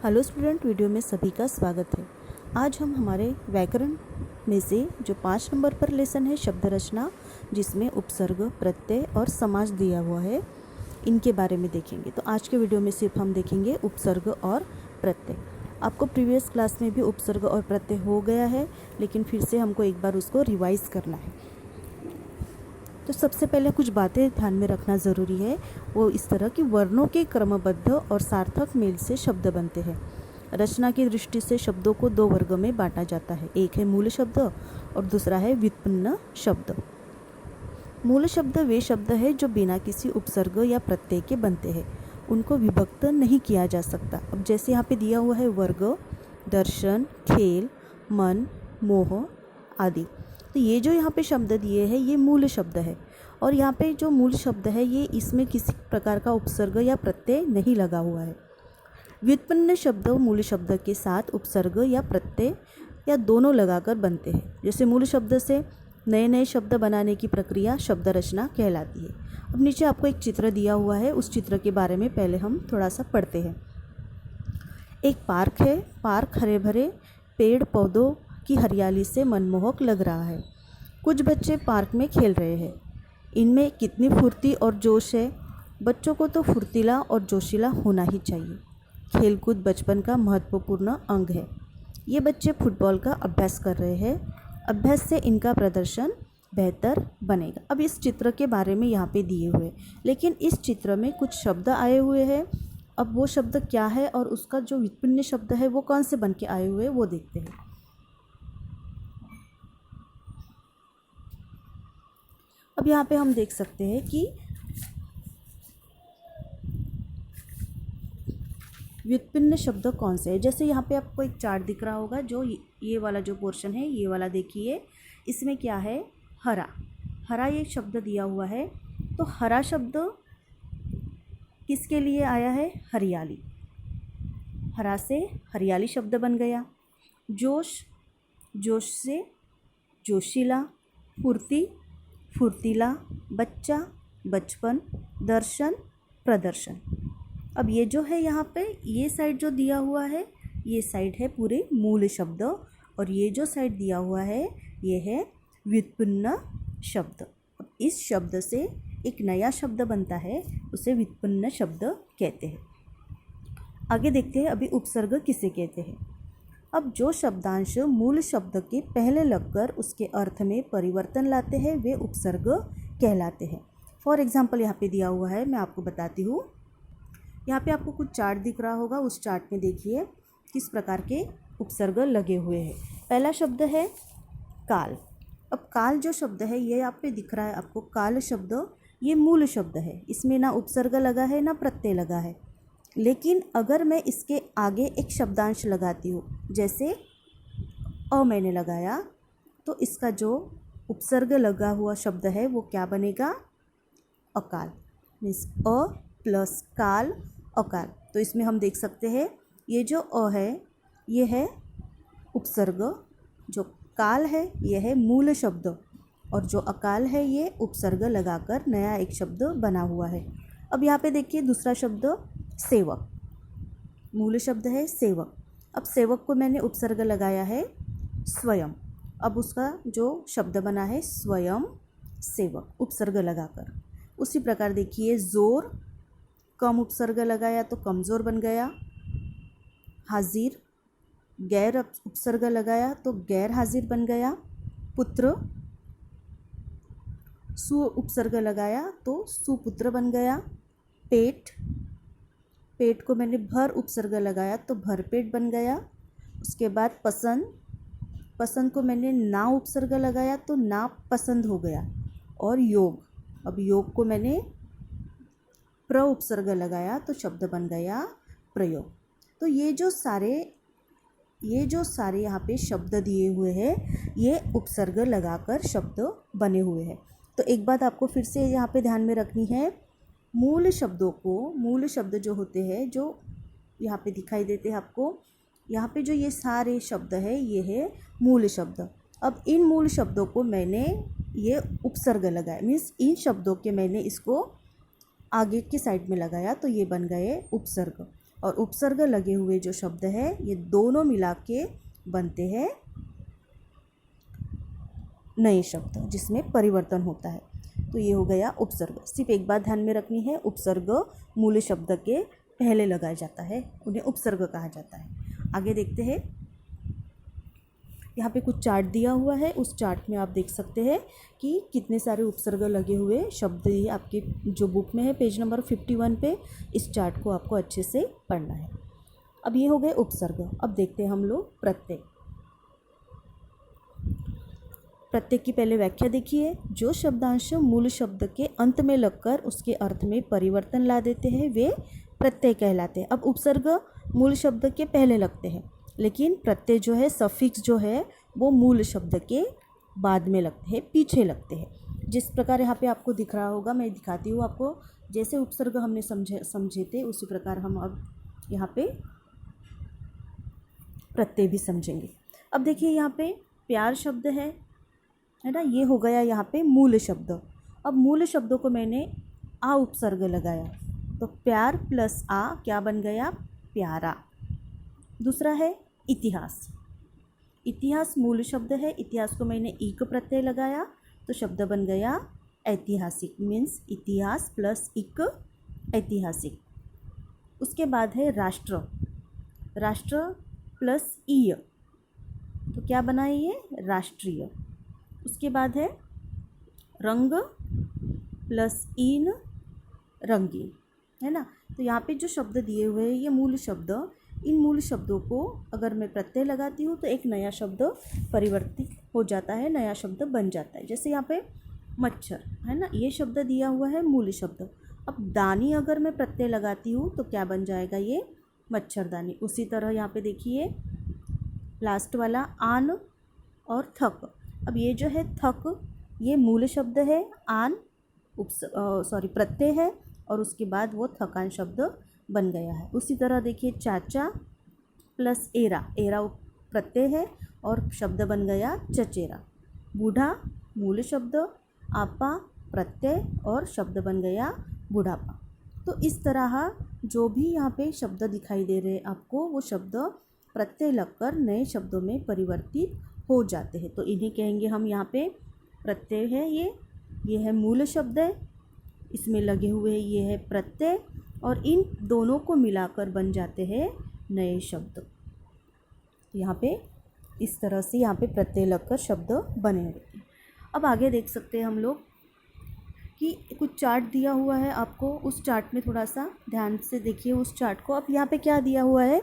Hello student, video में सभी का स्वागत है। आज हम हमारे व्याकरण में से जो 5 नंबर पर लेसन है शब्द रचना, जिसमें उपसर्ग, प्रत्यय और समास दिया हुआ है, इनके बारे में देखेंगे। तो आज के वीडियो में सिर्फ हम देखेंगे उपसर्ग और प्रत्यय। आपको प्रीवियस क्लास में भी उपसर्ग और प्रत्यय हो गया है, लेकिन फिर से हमको एक बार उसको रिवाइज करना है। तो सबसे पहले कुछ बातें ध्यान में रखना ज़रूरी है। वो इस तरह कि वर्णों के क्रमबद्ध और सार्थक मेल से शब्द बनते हैं। रचना की दृष्टि से शब्दों को 2 वर्गों में बांटा जाता है। एक है मूल शब्द और दूसरा है व्युत्पन्न शब्द। मूल शब्द वे शब्द है जो बिना किसी उपसर्ग या प्रत्यय के बनते हैं। उनको विभक्त नहीं किया जा सकता। अब जैसे यहाँ पे दिया हुआ है वर्ग, दर्शन, खेल, मन, मोह आदि। तो ये जो यहाँ पे शब्द दिए हैं ये मूल शब्द है, और यहाँ पे जो मूल शब्द है ये इसमें किसी प्रकार का उपसर्ग या प्रत्यय नहीं लगा हुआ है। व्युत्पन्न शब्द मूल शब्द के साथ उपसर्ग या प्रत्यय या दोनों लगाकर बनते हैं। जैसे मूल शब्द से नए नए शब्द बनाने की प्रक्रिया शब्द रचना कहलाती है। अब नीचे आपको एक चित्र दिया हुआ है, उस चित्र के बारे में पहले हम थोड़ा सा पढ़ते हैं। एक पार्क है। पार्क हरे भरे पेड़ पौधों की हरियाली से मनमोहक लग रहा है। कुछ बच्चे पार्क में खेल रहे हैं। इनमें कितनी फुर्ती और जोश है। बच्चों को तो फुर्तीला और जोशीला होना ही चाहिए। खेलकूद बचपन का महत्वपूर्ण अंग है। ये बच्चे फुटबॉल का अभ्यास कर रहे हैं। अभ्यास से इनका प्रदर्शन बेहतर बनेगा। अब इस चित्र के बारे में यहाँ पे दिए हुए, लेकिन इस चित्र में कुछ शब्द आए हुए हैं। अब वो शब्द क्या है और उसका जो व्युत्पन्न शब्द है वो कौन से बन के आए हुए हैं वो देखते हैं। अब यहाँ पे हम देख सकते हैं कि व्युत्पन्न शब्द कौन से है। जैसे यहाँ पे आपको एक चार्ट दिख रहा होगा, जो ये वाला जो पोर्शन है, ये वाला देखिए, इसमें क्या है, हरा। हरा ये शब्द दिया हुआ है। तो हरा शब्द किसके लिए आया है? हरियाली। हरा से हरियाली शब्द बन गया। जोश, जोश से जोशीला। फुर्ती, फुर्तीला। बच्चा, बचपन। दर्शन, प्रदर्शन। अब ये जो है यहाँ पे ये साइड जो दिया हुआ है, ये साइड है पूरे मूल शब्द, और ये जो साइड दिया हुआ है ये है व्युत्पन्न शब्द। अब इस शब्द से एक नया शब्द बनता है, उसे व्युत्पन्न शब्द कहते हैं। आगे देखते हैं अभी उपसर्ग किसे कहते हैं। अब जो शब्दांश मूल शब्द के पहले लगकर उसके अर्थ में परिवर्तन लाते हैं वे उपसर्ग कहलाते हैं। फॉर एग्जाम्पल यहाँ पे दिया हुआ है, मैं आपको बताती हूँ। यहाँ पे आपको कुछ चार्ट दिख रहा होगा, उस चार्ट में देखिए किस प्रकार के उपसर्ग लगे हुए हैं। पहला शब्द है काल। अब काल जो शब्द है ये आप पे दिख रहा है आपको, काल शब्द ये मूल शब्द है। इसमें ना उपसर्ग लगा है ना प्रत्यय लगा है। लेकिन अगर मैं इसके आगे एक शब्दांश लगाती हूँ, जैसे अ मैंने लगाया, तो इसका जो उपसर्ग लगा हुआ शब्द है वो क्या बनेगा? अकाल। मीन्स अ प्लस काल, अकाल। तो इसमें हम देख सकते हैं ये जो अ है ये है उपसर्ग, जो काल है ये है मूल शब्द, और जो अकाल है ये उपसर्ग लगाकर नया एक शब्द बना हुआ है। अब यहाँ पे देखिए दूसरा शब्द सेवक। मूल शब्द है सेवक। अब सेवक को मैंने उपसर्ग लगाया है स्वयं। अब उसका जो शब्द बना है स्वयं सेवक, उपसर्ग लगाकर। उसी प्रकार देखिए जोर, कम उपसर्ग लगाया तो कमज़ोर बन गया। हाजिर, गैर उपसर्ग लगाया तो गैर हाजिर बन गया। पुत्र, सु उपसर्ग लगाया तो सुपुत्र बन गया। पेट, पेट को मैंने भर उपसर्ग लगाया तो भरपेट बन गया। उसके बाद पसंद, पसंद को मैंने ना उपसर्ग लगाया तो ना पसंद हो गया। और योग, अब योग को मैंने प्र उपसर्ग लगाया तो शब्द बन गया प्रयोग। तो ये जो सारे यहाँ पे शब्द दिए हुए हैं ये उपसर्ग लगाकर शब्द बने हुए हैं। तो एक बात आपको फिर से यहाँ पे ध्यान में रखनी है, मूल शब्दों को, मूल शब्द जो होते हैं जो यहाँ पे दिखाई देते हैं आपको, यहाँ पे जो ये सारे शब्द है ये है मूल शब्द। अब इन मूल शब्दों को मैंने ये उपसर्ग लगाया, मीन्स इन शब्दों के मैंने इसको आगे की साइड में लगाया तो ये बन गए उपसर्ग। और उपसर्ग लगे हुए जो शब्द है ये दोनों मिला के बनते हैं नए शब्द जिसमें परिवर्तन होता है। तो ये हो गया उपसर्ग। सिर्फ एक बात ध्यान में रखनी है, उपसर्ग मूल शब्द के पहले लगाया जाता है, उन्हें उपसर्ग कहा जाता है। आगे देखते हैं, यहाँ पे कुछ चार्ट दिया हुआ है, उस चार्ट में आप देख सकते हैं कि कितने सारे उपसर्ग लगे हुए शब्द ये आपके जो बुक में है पेज नंबर 51 पे। इस चार्ट को आपको अच्छे से पढ़ना है। अब ये हो गए उपसर्ग। अब देखते हैं हम लोग प्रत्यय। प्रत्यय की पहले व्याख्या देखिए। जो शब्दांश मूल शब्द के अंत में लगकर उसके अर्थ में परिवर्तन ला देते हैं वे प्रत्यय कहलाते हैं। अब उपसर्ग मूल शब्द के पहले लगते हैं, लेकिन प्रत्यय जो है सफिक्स जो है वो मूल शब्द के बाद में लगते हैं, पीछे लगते हैं। जिस प्रकार यहाँ पे आपको दिख रहा होगा, मैं दिखाती हूँ आपको। जैसे उपसर्ग हमने समझे थे उसी प्रकार हम अब यहाँ पे प्रत्यय भी समझेंगे। अब देखिए यहाँ पे प्यार शब्द है ना, ये हो गया यहाँ पे मूल शब्द। अब मूल शब्दों को मैंने आ उपसर्ग लगाया तो प्यार प्लस आ क्या बन गया, प्यारा। दूसरा है इतिहास। इतिहास मूल शब्द है, इतिहास को मैंने इक प्रत्यय लगाया तो शब्द बन गया ऐतिहासिक, मीन्स इतिहास प्लस इक ऐतिहासिक। उसके बाद है राष्ट्र। राष्ट्र प्लस ईय तो क्या बना है ये, राष्ट्रीय। उसके बाद है रंग प्लस इन, रंगीन, है ना। तो यहाँ पे जो शब्द दिए हुए हैं ये मूल शब्द, इन मूल शब्दों को अगर मैं प्रत्यय लगाती हूँ तो एक नया शब्द परिवर्तित हो जाता है, नया शब्द बन जाता है। जैसे यहाँ पे मच्छर है ना, ये शब्द दिया हुआ है मूल शब्द। अब दानी अगर मैं प्रत्यय लगाती हूँ तो क्या बन जाएगा, ये मच्छरदानी। उसी तरह यहाँ पे देखिए लास्ट वाला आन और थक। अब ये जो है थक ये मूल शब्द है, आन प्रत्यय है और उसके बाद वो थकान शब्द बन गया है। उसी तरह देखिए चाचा प्लस एरा, एरा प्रत्यय है और शब्द बन गया चचेरा। बूढ़ा मूल शब्द, आपा प्रत्यय और शब्द बन गया बुढ़ापा। तो इस तरह जो भी यहाँ पे शब्द दिखाई दे रहे हैं आपको, वो शब्द प्रत्यय लगकर नए शब्दों में परिवर्तित हो जाते हैं। तो इन्हें कहेंगे हम यहाँ पे प्रत्यय है, ये है मूल शब्द है, इसमें लगे हुए ये है प्रत्यय और इन दोनों को मिलाकर बन जाते हैं नए शब्द। तो यहाँ पे इस तरह से यहाँ पे प्रत्यय लगकर शब्द बने रहते हैं। अब आगे देख सकते हैं हम लोग कि कुछ चार्ट दिया हुआ है आपको, उस चार्ट में थोड़ा सा ध्यान से देखिए उस चार्ट को। अब यहाँ पे क्या दिया हुआ है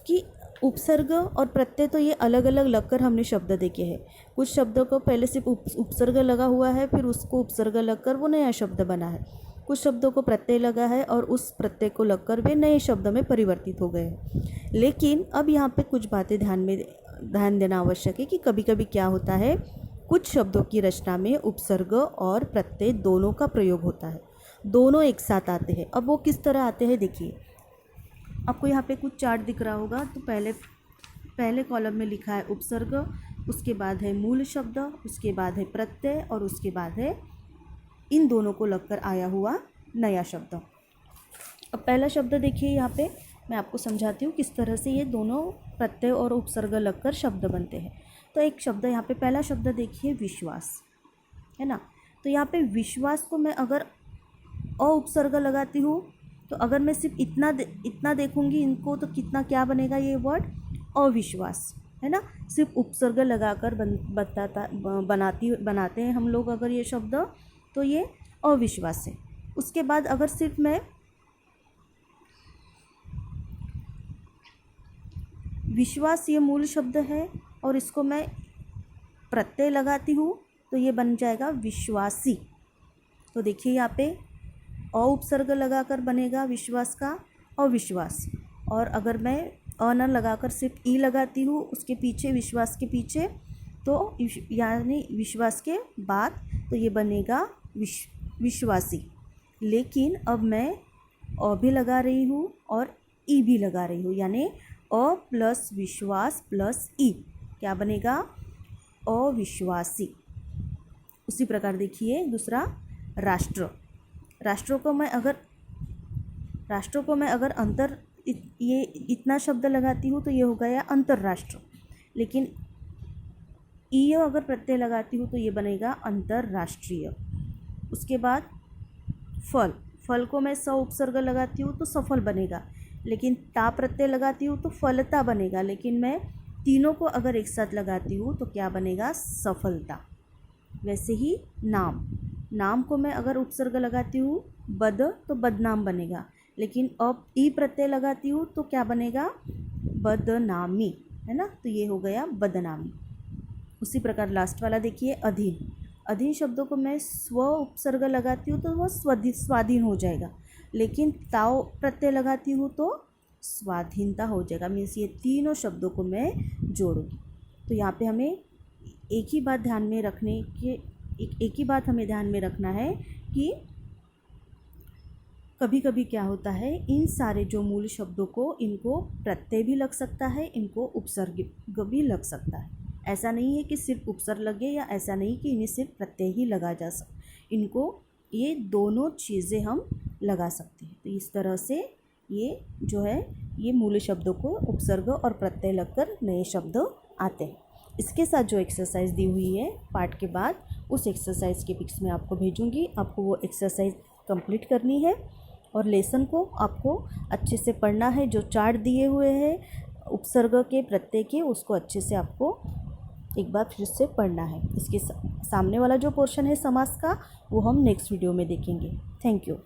कि उपसर्ग और प्रत्यय तो ये अलग अलग लगकर हमने शब्द देखे हैं। कुछ शब्दों को पहले सिर्फ उपसर्ग लगा हुआ है, फिर उसको उपसर्ग लगकर वो नया शब्द बना है। कुछ शब्दों को प्रत्यय लगा है और उस प्रत्यय को लगकर वे नए शब्द में परिवर्तित हो गए हैं। लेकिन अब यहाँ पे कुछ बातें ध्यान देना आवश्यक है कि कभी कभी क्या होता है, कुछ शब्दों की रचना में उपसर्ग और प्रत्यय दोनों का प्रयोग होता है, दोनों एक साथ आते हैं। अब वो किस तरह आते हैं देखिए, आपको यहाँ पे कुछ चार्ट दिख रहा होगा। तो पहले कॉलम में लिखा है उपसर्ग, उसके बाद है मूल शब्द, उसके बाद है प्रत्यय और उसके बाद है इन दोनों को लगकर आया हुआ नया शब्द। अब पहला शब्द देखिए, यहाँ पे मैं आपको समझाती हूँ किस तरह से ये दोनों प्रत्यय और उपसर्ग लगकर शब्द बनते हैं। तो एक शब्द यहाँ पे पहला शब्द देखिए विश्वास, है ना। तो यहाँ पे विश्वास को मैं अगर अ उपसर्ग लगाती हूँ तो अगर मैं सिर्फ इतना देखूँगी इनको तो कितना क्या बनेगा ये वर्ड, अविश्वास, है ना। सिर्फ उपसर्ग लगाकर बनाते हैं हम लोग अगर ये शब्द, तो ये अविश्वास है। उसके बाद अगर सिर्फ मैं विश्वास ये मूल शब्द है और इसको मैं प्रत्यय लगाती हूँ तो ये बन जाएगा विश्वासी। तो देखिए यहाँ पे अ उपसर्ग लगाकर बनेगा विश्वास का अविश्वास, और अगर मैं अ न लगाकर सिर्फ ई लगाती हूँ उसके पीछे विश्वास के पीछे, तो यानी विश्वास के बाद, तो ये बनेगा विश्वासी। लेकिन अब मैं अ भी लगा रही हूँ और ई भी लगा रही हूँ, यानी अ प्लस विश्वास प्लस ई क्या बनेगा, अविश्वासी। उसी प्रकार देखिए दूसरा राष्ट्र। राष्ट्रों को मैं अगर अंतर ये इतना शब्द लगाती हूँ तो ये हो गया अंतर्राष्ट्र, लेकिन ईय अगर प्रत्यय लगाती हूँ तो ये बनेगा अंतर्राष्ट्रीय। उसके बाद फल, फल को मैं स उपसर्ग लगाती हूँ तो सफल बनेगा, लेकिन ता प्रत्यय लगाती हूँ तो फलता बनेगा, लेकिन मैं तीनों को अगर एक साथ लगाती हूँ तो क्या बनेगा, सफलता। वैसे ही नाम, नाम को मैं अगर उपसर्ग लगाती हूँ बद तो बदनाम बनेगा, लेकिन अब ई प्रत्यय लगाती हूँ तो क्या बनेगा, बदनामी, है ना। तो ये हो गया बदनामी। उसी प्रकार लास्ट वाला देखिए, अधीन। अधीन शब्दों को मैं स्व उपसर्ग लगाती हूँ तो वह स्वाधीन हो जाएगा, लेकिन ताव प्रत्यय लगाती हूँ तो स्वाधीनता हो जाएगा। मीन्स ये तीनों शब्दों को मैं जोड़ूँगी। तो यहाँ पे हमें एक ही बात ध्यान में रखने के एक ही बात हमें ध्यान में रखना है कि कभी कभी क्या होता है, इन सारे जो मूल शब्दों को इनको प्रत्यय भी लग सकता है, इनको उपसर्ग भी लग सकता है। ऐसा नहीं है कि सिर्फ उपसर्ग लगे, या ऐसा नहीं कि इन्हें सिर्फ प्रत्यय ही लगा जा सकता, इनको ये दोनों चीज़ें हम लगा सकते हैं। तो इस तरह से ये जो है ये मूल शब्दों को उपसर्ग और प्रत्यय लगकर नए शब्द आते हैं। इसके साथ जो एक्सरसाइज दी हुई है पाठ के बाद, उस एक्सरसाइज के पिक्स में आपको भेजूँगी। आपको वो एक्सरसाइज कंप्लीट करनी है और लेसन को आपको अच्छे से पढ़ना है। जो चार्ट दिए हुए हैं उपसर्ग के प्रत्यय के, उसको अच्छे से आपको एक बार फिर से पढ़ना है। इसके सामने वाला जो पोर्शन है समास का, वो हम नेक्स्ट वीडियो में देखेंगे। Thank you.